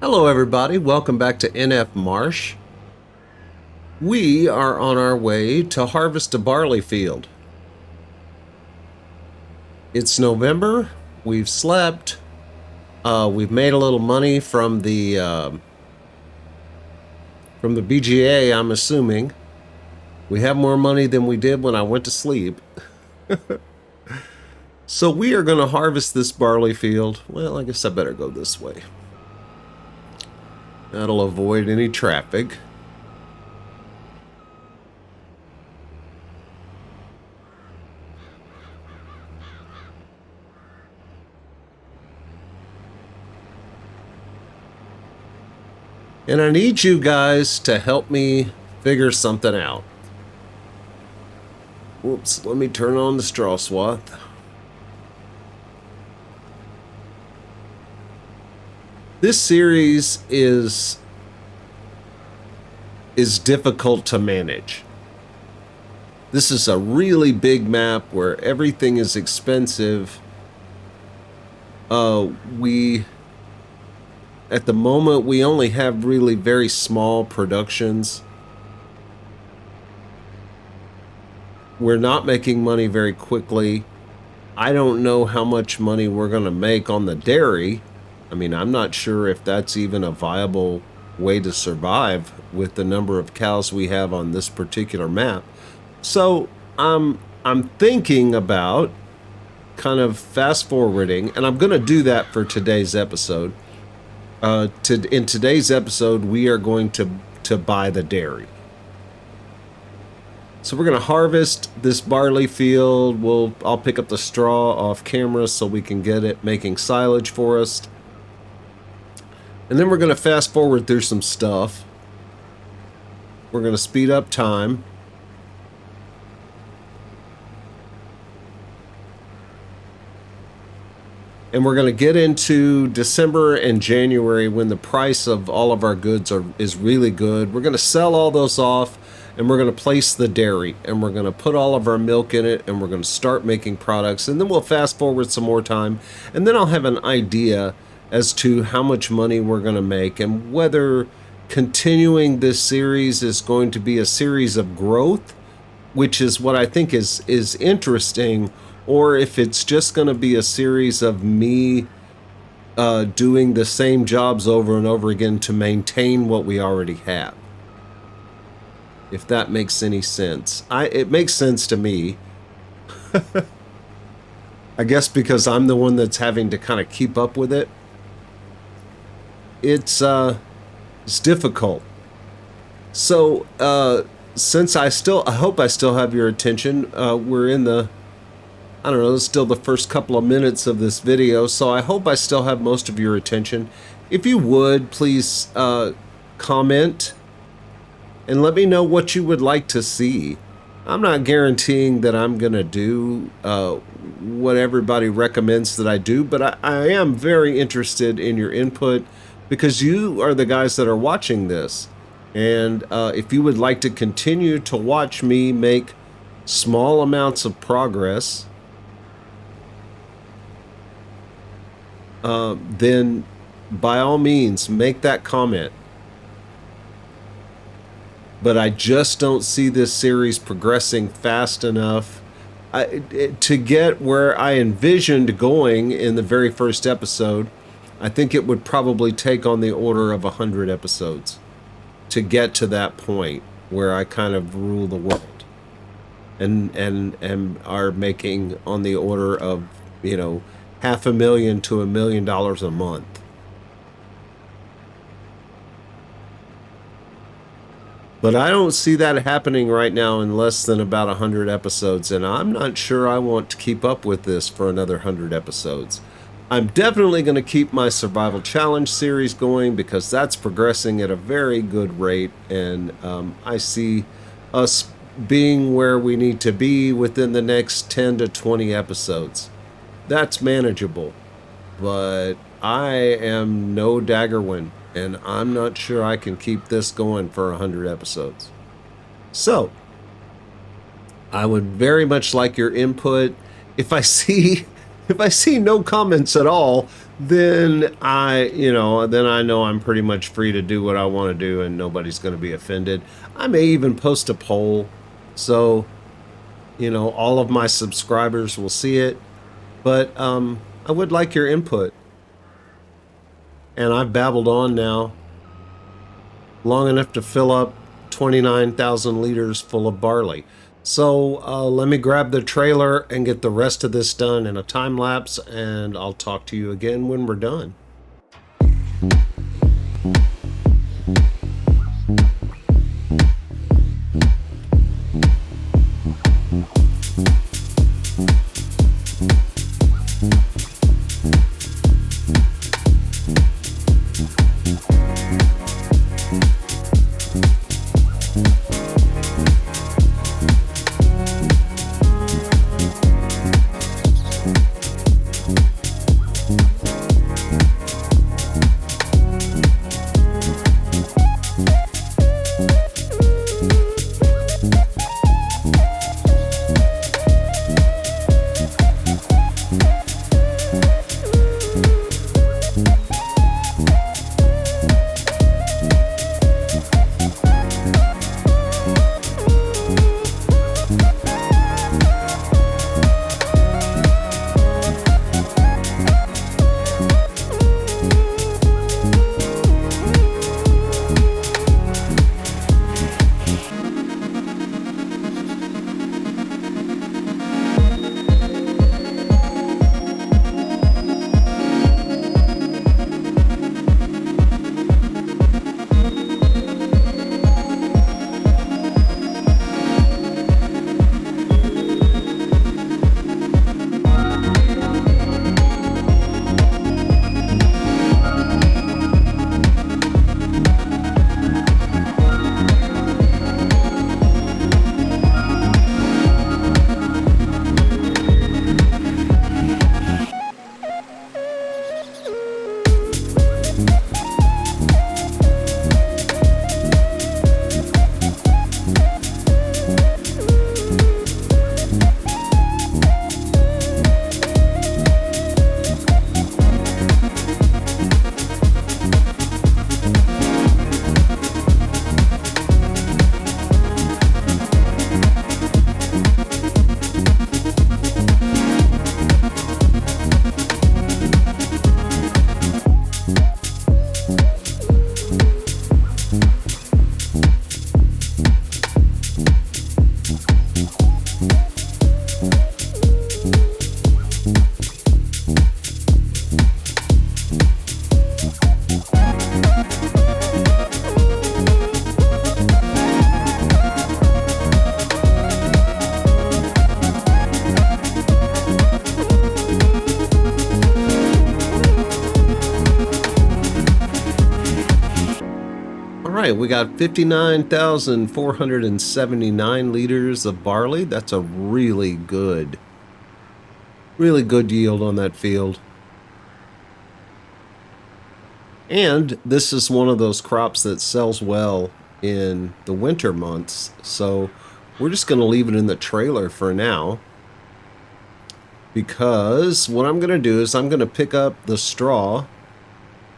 Hello everybody, welcome back to NF Marsch. We are on our way to harvest a barley field. It's November, we've slept, we've made a little money from the BGA, I'm assuming. We have more money than we did when I went to sleep. So we are going to harvest this barley field. Well, I guess I better go this way. That'll avoid any traffic. And I need you guys to help me figure something out. Whoops, let me turn on the straw swath. This series is difficult to manage. This is a really big map where everything is expensive. At the moment, we only have really very small productions. We're not making money very quickly. I don't know how much money we're going to make on the dairy. I mean, I'm not sure if that's even a viable way to survive with the number of cows we have on this particular map. So I'm thinking about kind of fast forwarding, and I'm going to do that for today's episode. In today's episode, we are going to buy the dairy. So we're going to harvest this barley field. I'll pick up the straw off camera so we can get it making silage for us. And then we're going to fast forward through some stuff. We're going to speed up time. And we're going to get into December and January when the price of all of our goods is really good. We're going to sell all those off, and we're going to place the dairy, and we're going to put all of our milk in it, and we're going to start making products. And then we'll fast forward some more time, and then I'll have an idea as to how much money we're going to make and whether continuing this series is going to be a series of growth, which is what I think is interesting, or if it's just going to be a series of me doing the same jobs over and over again to maintain what we already have. If that makes any sense. It makes sense to me. I guess because I'm the one that's having to kind of keep up with it. It's difficult. So since I hope I still have your attention. We're in the, I don't know, still the first couple of minutes of this video, so I hope I still have most of your attention. If you would, please comment and let me know what you would like to see. I'm not guaranteeing that I'm going to do what everybody recommends that I do, but I am very interested in your input because you are the guys that are watching this. And if you would like to continue to watch me make small amounts of progress, then by all means make that comment. But I just don't see this series progressing fast enough to get where I envisioned going in the very first episode. I think it would probably take on the order of 100 episodes to get to that point where I kind of rule the world and are making on the order of, $500,000 to $1 million a month. But I don't see that happening right now in less than about 100 episodes, and I'm not sure I want to keep up with this for another 100 episodes. I'm definitely going to keep my Survival Challenge series going because that's progressing at a very good rate, and I see us being where we need to be within the next 10 to 20 episodes. That's manageable, but I am no Daggerwin, and I'm not sure I can keep this going for 100 episodes. So, I would very much like your input. If I see If I see no comments at all, then then I know I'm pretty much free to do what I want to do and nobody's going to be offended. I may even post a poll so, all of my subscribers will see it, but I would like your input. And I've babbled on now long enough to fill up 29,000 liters full of barley. So let me grab the trailer and get the rest of this done in a time lapse, and I'll talk to you again when we're done. Right, we got 59,479 liters of barley. That's a really good yield on that field. And this is one of those crops that sells well in the winter months. So we're just going to leave it in the trailer for now, because what I'm going to do is I'm going to pick up the straw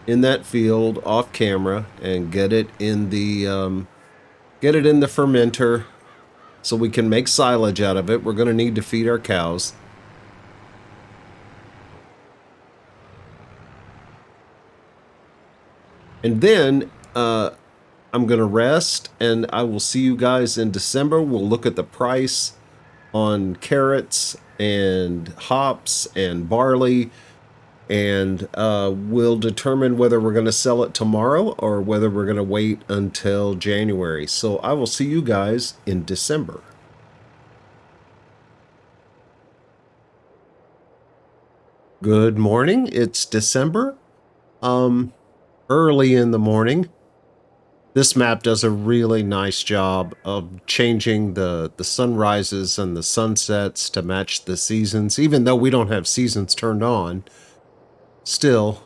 in that field off camera and get it in the fermenter so we can make silage out of it. We're going to need to feed our cows. And then I'm going to rest, and I will see you guys in December. We'll look at the price on carrots and hops and barley, and we'll determine whether we're going to sell it tomorrow or whether we're going to wait until January. So I will see you guys in December. Good morning. It's December. Early in the morning. This map does a really nice job of changing the sunrises and the sunsets to match the seasons, even though we don't have seasons turned on. Still,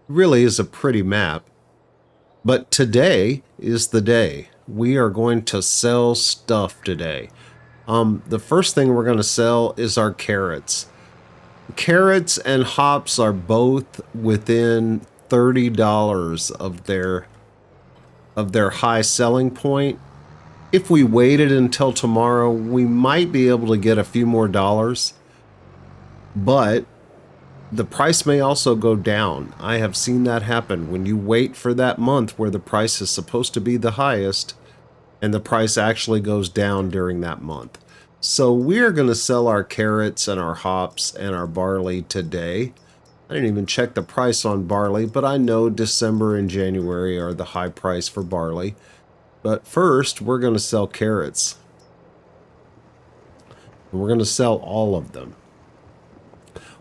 really is a pretty map. But today is the day. We are going to sell stuff today. The first thing we're going to sell is our carrots. Carrots and hops are both within $30 of their high selling point. If we waited until tomorrow, we might be able to get a few more dollars, but the price may also go down. I have seen that happen when you wait for that month where the price is supposed to be the highest, and the price actually goes down during that month. So we're going to sell our carrots and our hops and our barley today. I didn't even check the price on barley, but I know December and January are the high price for barley. But first, we're going to sell carrots. And we're going to sell all of them.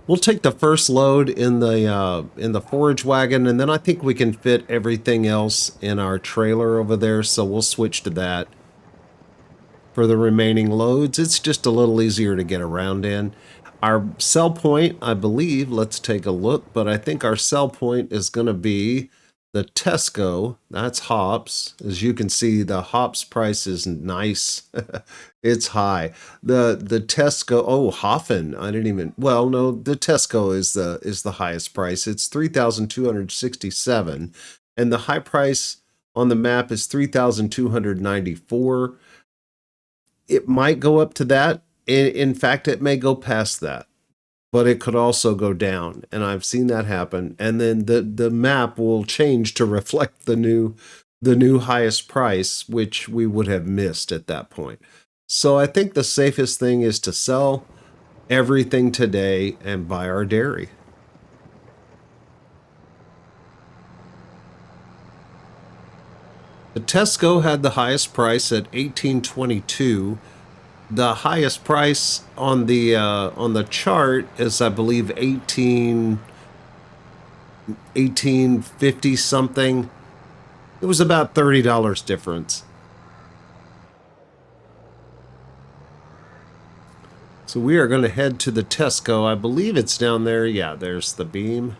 We'll take the first load in the forage wagon, and then I think we can fit everything else in our trailer over there, so we'll switch to that. For the remaining loads, it's just a little easier to get around in. Our sell point, I believe, let's take a look, but I think our sell point is going to be the Tesco. That's hops. As you can see, the hops price is nice. It's high. The Tesco, oh, Hoffen, I didn't even, well, no, the Tesco is the highest price. It's 3,267, and the high price on the map is 3,294. It might go up to that. In fact, it may go past that, but it could also go down, and I've seen that happen. And then the map will change to reflect the new highest price, which we would have missed at that point. So I think the safest thing is to sell everything today and buy our dairy. The Tesco had the highest price at $18.22. The highest price on the chart is, I believe, 1850 something. It was about $30 difference. So we are going to head to the Tesco. I believe it's down there. Yeah, there's the beam.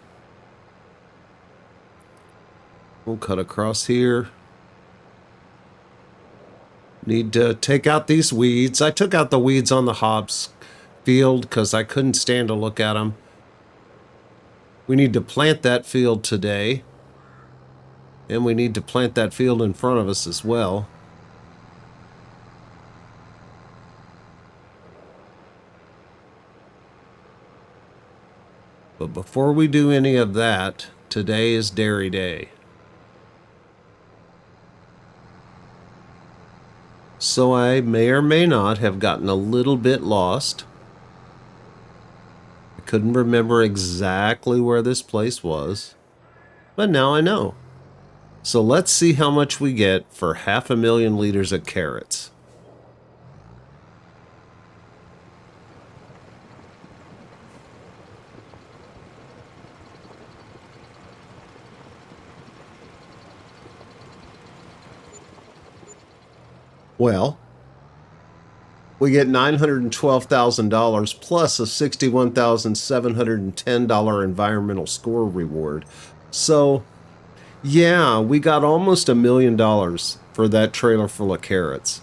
We'll cut across here. Need to take out these weeds. I took out the weeds on the hops field because I couldn't stand to look at them. We need to plant that field today. And we need to plant that field in front of us as well. But before we do any of that, today is Dairy Day. So I may or may not have gotten a little bit lost. I couldn't remember exactly where this place was, but now I know. So let's see how much we get for 500,000 liters of carrots. Well, we get $912,000 plus a $61,710 environmental score reward. So, yeah, we got almost $1 million for that trailer full of carrots.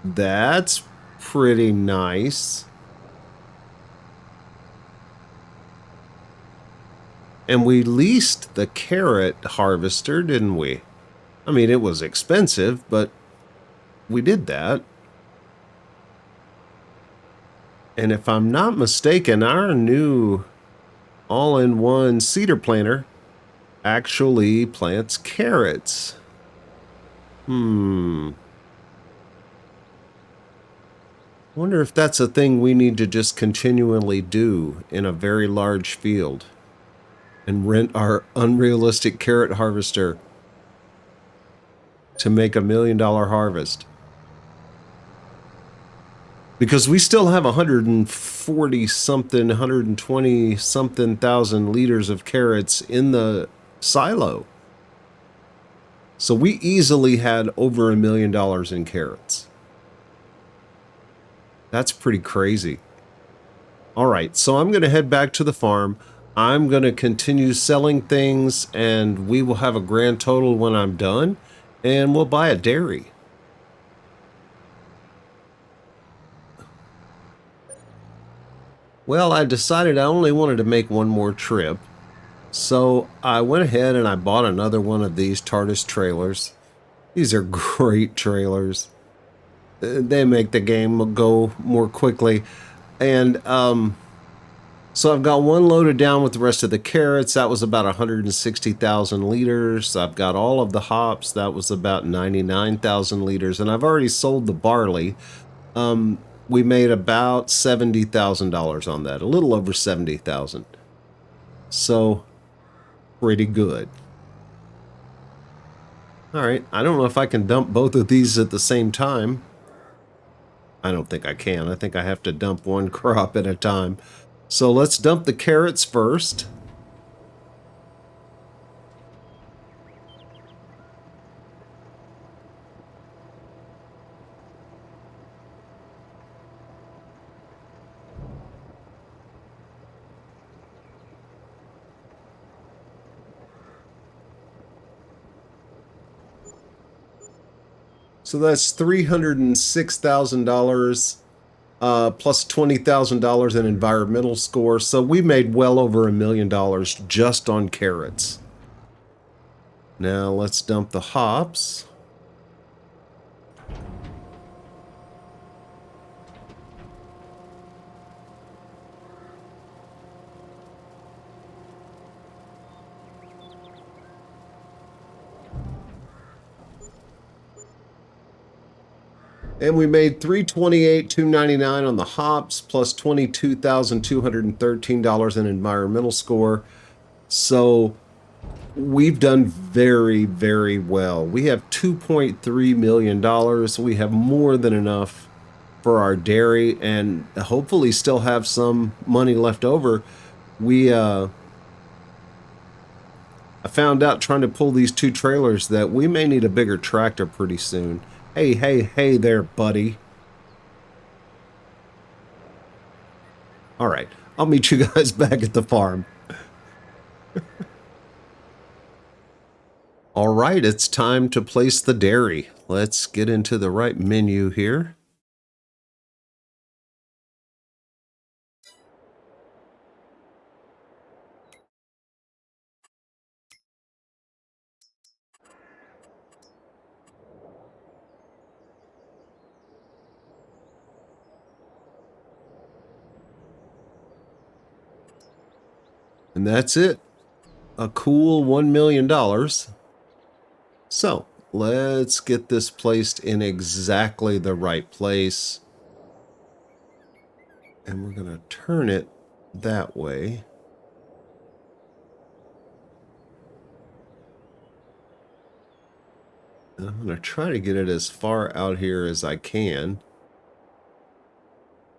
That's pretty nice. And we leased the carrot harvester, didn't we? I mean, it was expensive, but we did that. And if I'm not mistaken, our new all-in-one seeder planter actually plants carrots. Wonder if that's a thing we need to just continually do in a very large field. And rent our unrealistic carrot harvester to make $1 million harvest. Because we still have 140 something, 120 something thousand liters of carrots in the silo. So we easily had over $1 million in carrots. That's pretty crazy. All right, so I'm going to head back to the farm. I'm going to continue selling things, and we will have a grand total when I'm done. and we'll buy a dairy. Well, I decided I only wanted to make one more trip. So I went ahead and I bought another one of these TARDIS trailers. These are great trailers. They make the game go more quickly. And so I've got one loaded down with the rest of the carrots. That was about 160,000 liters. I've got all of the hops. That was about 99,000 liters. And I've already sold the barley. We made about $70,000 on that. A little over 70,000. So pretty good. All right, I don't know if I can dump both of these at the same time. I don't think I can. I think I have to dump one crop at a time. So let's dump the carrots first. So that's $306,000 plus $20,000 in environmental score. So we made well over $1 million just on carrots. Now let's dump the hops. And we made $328,299 on the hops plus $22,213 in environmental score. So we've done very, very well. We have $2.3 million. We have more than enough for our dairy and hopefully still have some money left over. I found out trying to pull these two trailers that we may need a bigger tractor pretty soon. Hey, hey, hey there, buddy. All right, I'll meet you guys back at the farm. All right, it's time to place the dairy. Let's get into the right menu here. And that's it. A cool $1 million. So let's get this placed in exactly the right place. And we're going to turn it that way. And I'm going to try to get it as far out here as I can.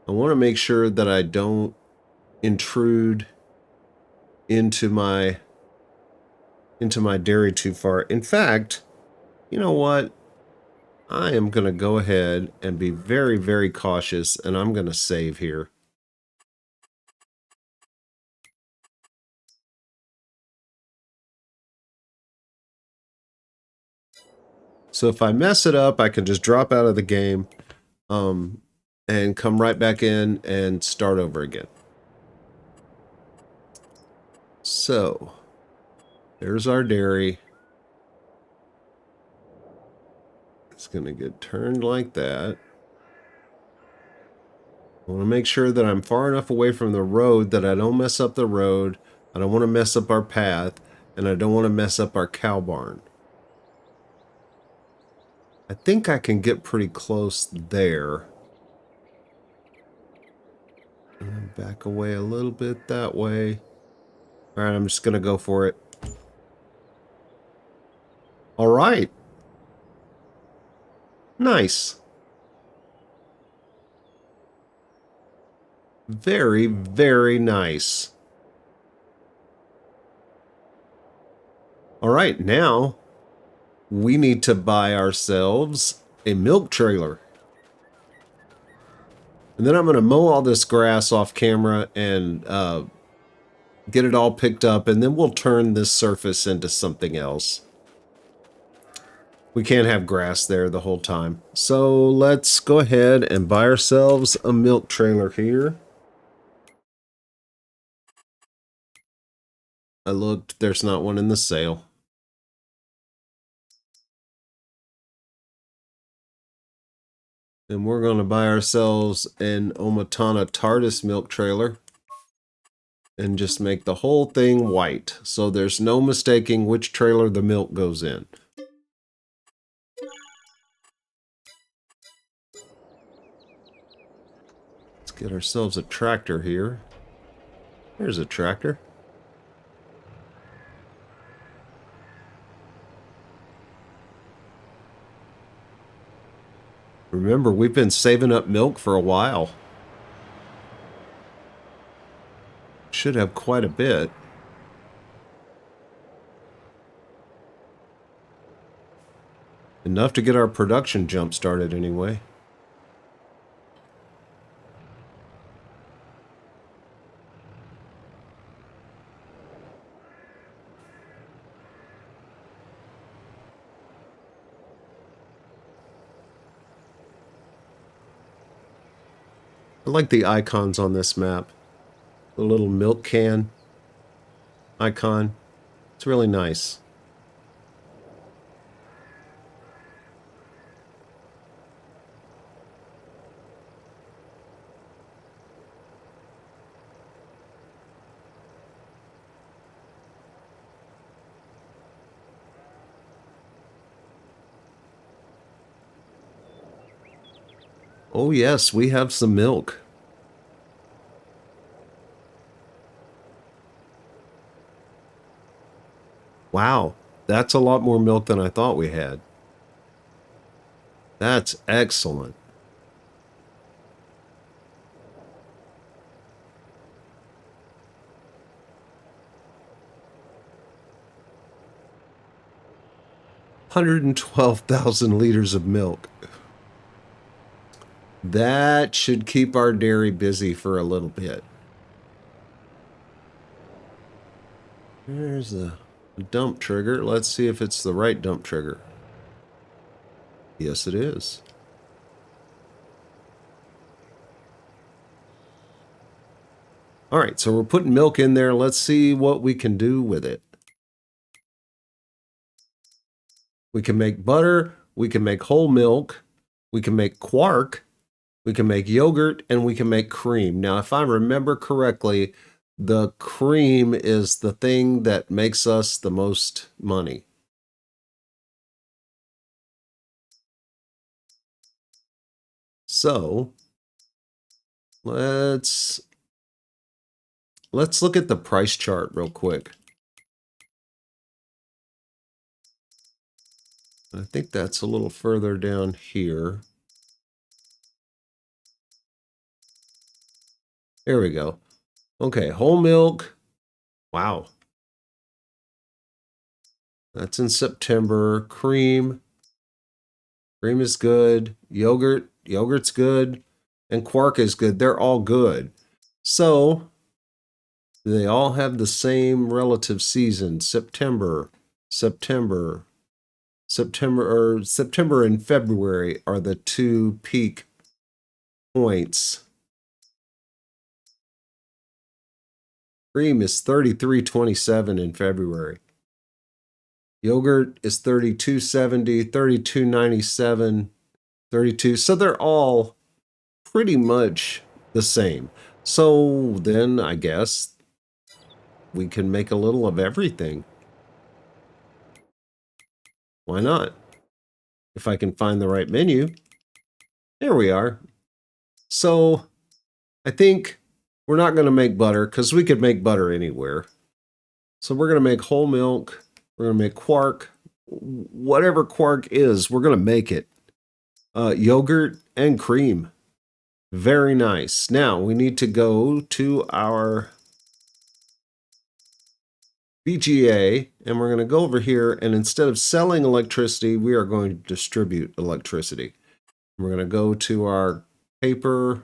I want to make sure that I don't intrude into my dairy too far. In fact, you know what? I am going to go ahead and be very, very cautious, and I'm going to save here. So if I mess it up, I can just drop out of the game and come right back in and start over again. So there's our dairy. It's going to get turned like that. I want to make sure that I'm far enough away from the road that I don't mess up the road. I don't want to mess up our path, and I don't want to mess up our cow barn. I think I can get pretty close there. And back away a little bit that way. All right, I'm just going to go for it. All right. Nice. Very, very nice. All right, now we need to buy ourselves a milk trailer. And then I'm going to mow all this grass off camera and get it all picked up, and then we'll turn this surface into something else. We can't have grass there the whole time. So let's go ahead and buy ourselves a milk trailer here. I looked, there's not one in the sale. And we're going to buy ourselves an Omatana TARDIS milk trailer and just make the whole thing white. So there's no mistaking which trailer the milk goes in. Let's get ourselves a tractor here. There's a tractor. Remember, we've been saving up milk for a while. Should have quite a bit. Enough to get our production jump started anyway. I like the icons on this map. The little milk can icon. It's really nice. Oh yes, we have some milk. Wow, that's a lot more milk than I thought we had. That's excellent. $112,000 of milk. That should keep our dairy busy for a little bit. There's a dump trigger. Let's see if it's the right dump trigger. Yes, it is. All right, so we're putting milk in there. Let's see what we can do with it. We can make butter. We can make whole milk. We can make quark. We can make yogurt, and we can make cream. Now, if I remember correctly, the cream is the thing that makes us the most money. So let's look at the price chart real quick. I think that's a little further down here. There we go. Okay, whole milk. Wow. That's in September. Cream. Cream is good. Yogurt. Yogurt's good. And quark is good. They're all good. So they all have the same relative season. September and February are the two peak points. Cream is 33.27 in February. Yogurt is 32.70, 32.97, 32. So they're all pretty much the same. So then I guess we can make a little of everything. Why not? If I can find the right menu. There we are. So I think we're not going to make butter because we could make butter anywhere. So we're going to make whole milk. We're going to make quark. Whatever quark is, we're going to make it. Yogurt and cream. Very nice. Now we need to go to our VGA and we're going to go over here, and instead of selling electricity, we are going to distribute electricity. We're going to go to our paper.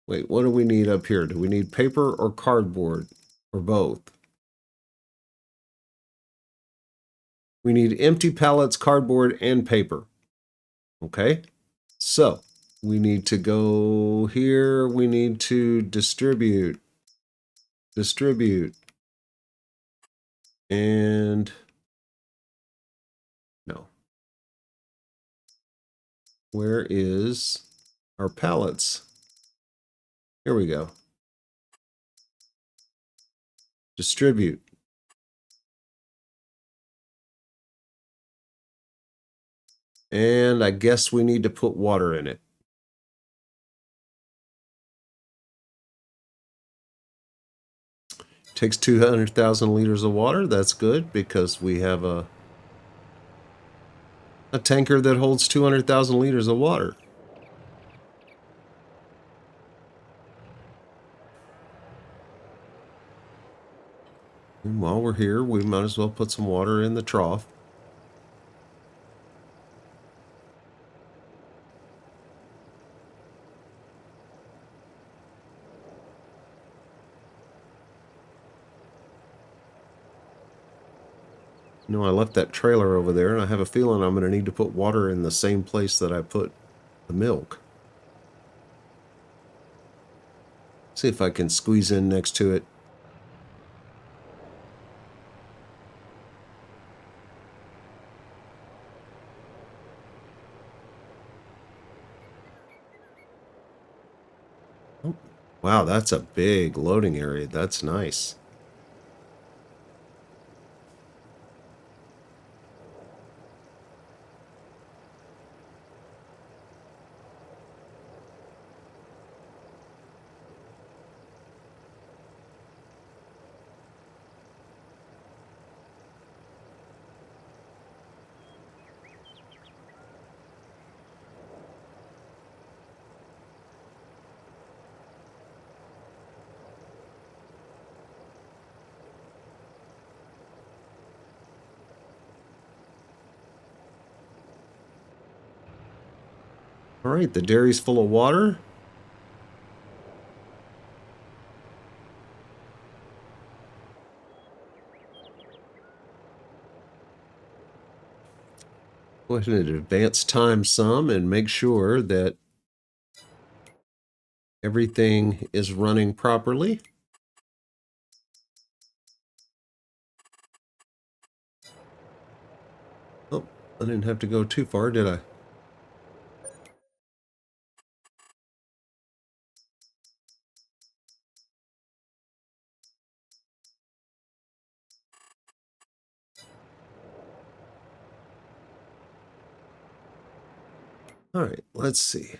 Wait, what do we need up here? Do we need paper or cardboard or both? We need empty pallets, cardboard, and paper. Okay, so we need to go here. We need to distribute, and no. Where is our pallets? Here we go. Distribute. And I guess we need to put water in it. Takes 200,000 liters of water. That's good because we have a tanker that holds 200,000 liters of water. And while we're here, we might as well put some water in the trough. You know, I left that trailer over there, and I have a feeling I'm going to need to put water in the same place that I put the milk. See if I can squeeze in next to it. Oh, wow, that's a big loading area. That's nice. All right, the dairy's full of water. Go ahead and advance time some and make sure that everything is running properly. Oh, I didn't have to go too far, did I? All right, let's see.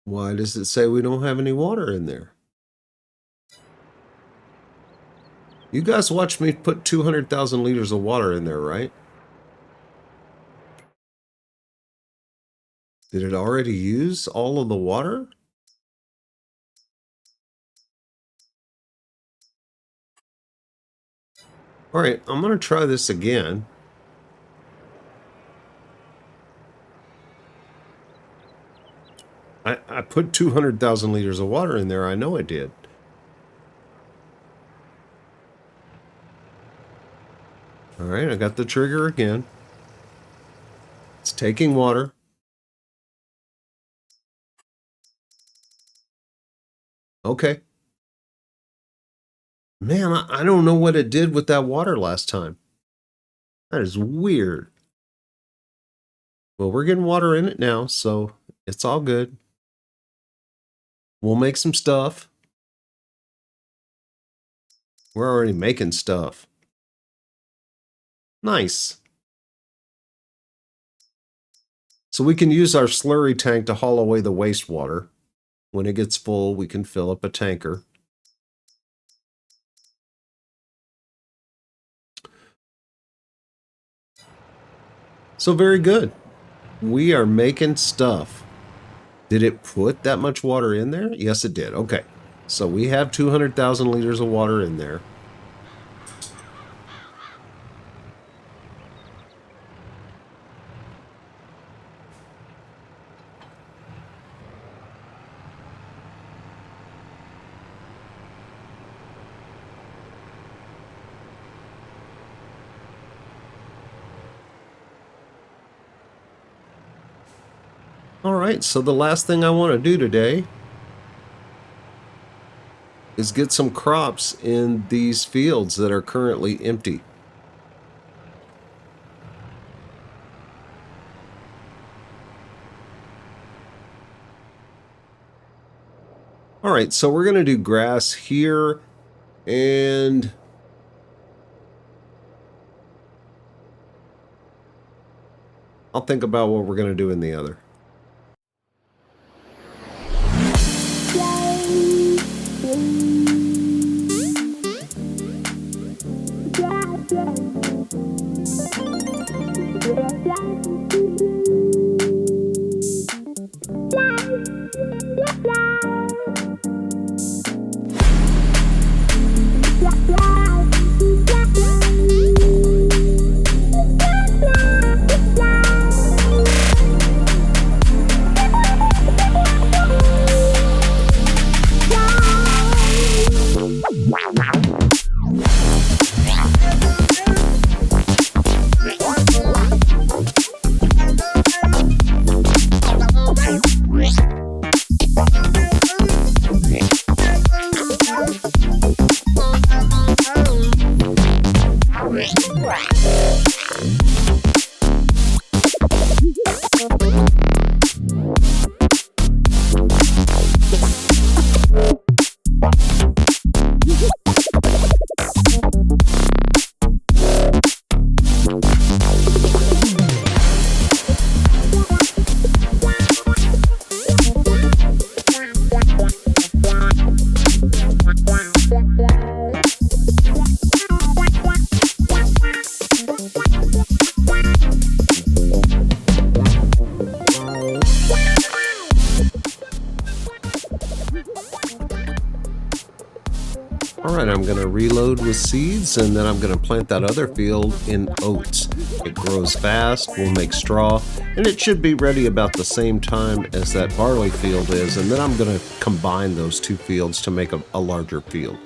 Why does it say we don't have any water in there? You guys watched me put 200,000 liters of water in there, right? Did it already use all of the water? All right, I'm going to try this again. I put 200,000 liters of water in there. I know I did. All right, I got the trigger again. It's taking water. Okay. Man, I don't know what it did with that water last time. That is weird. Well, we're getting water in it now, so it's all good. We'll make some stuff. We're already making stuff. Nice. So we can use our slurry tank to haul away the wastewater. When it gets full, we can fill up a tanker. So very good. We are making stuff. Did it put that much water in there? Yes, it did. Okay. So we have 200,000 liters of water in there. All right, so the last thing I want to do today is get some crops in these fields that are currently empty. All right, so we're going to do grass here, and I'll think about what we're going to do in the other. All right, I'm going to reload with seeds, and then I'm going to plant that other field in oats. It grows fast, will make straw, and it should be ready about the same time as that barley field is, and then I'm going to combine those two fields to make a larger field.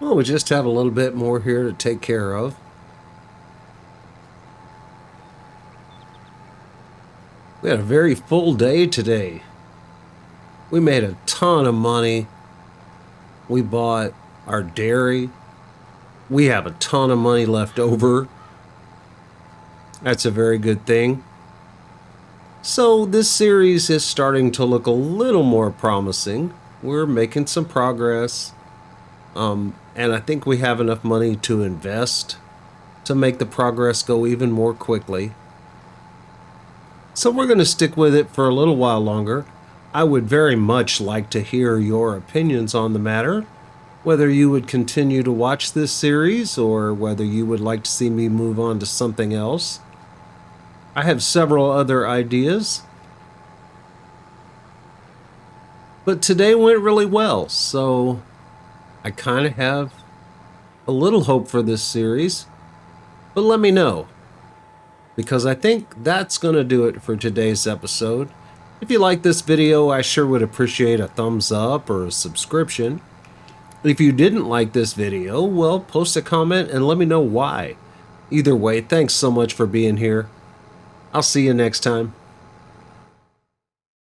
Well, we just have a little bit more here to take care of. We had a very full day today. We made a ton of money. We bought our dairy. We have a ton of money left over. That's a very good thing. So this series is starting to look a little more promising. We're making some progress. And I think we have enough money to invest to make the progress go even more quickly. So we're going to stick with it for a little while longer. I would very much like to hear your opinions on the matter, whether you would continue to watch this series or whether you would like to see me move on to something else. I have several other ideas, but today went really well, so I kind of have a little hope for this series. But let me know, because I think that's going to do it for today's episode. If you like this video, I sure would appreciate a thumbs up or a subscription. If you didn't like this video, well, post a comment and let me know why. Either way, thanks so much for being here. I'll see you next time.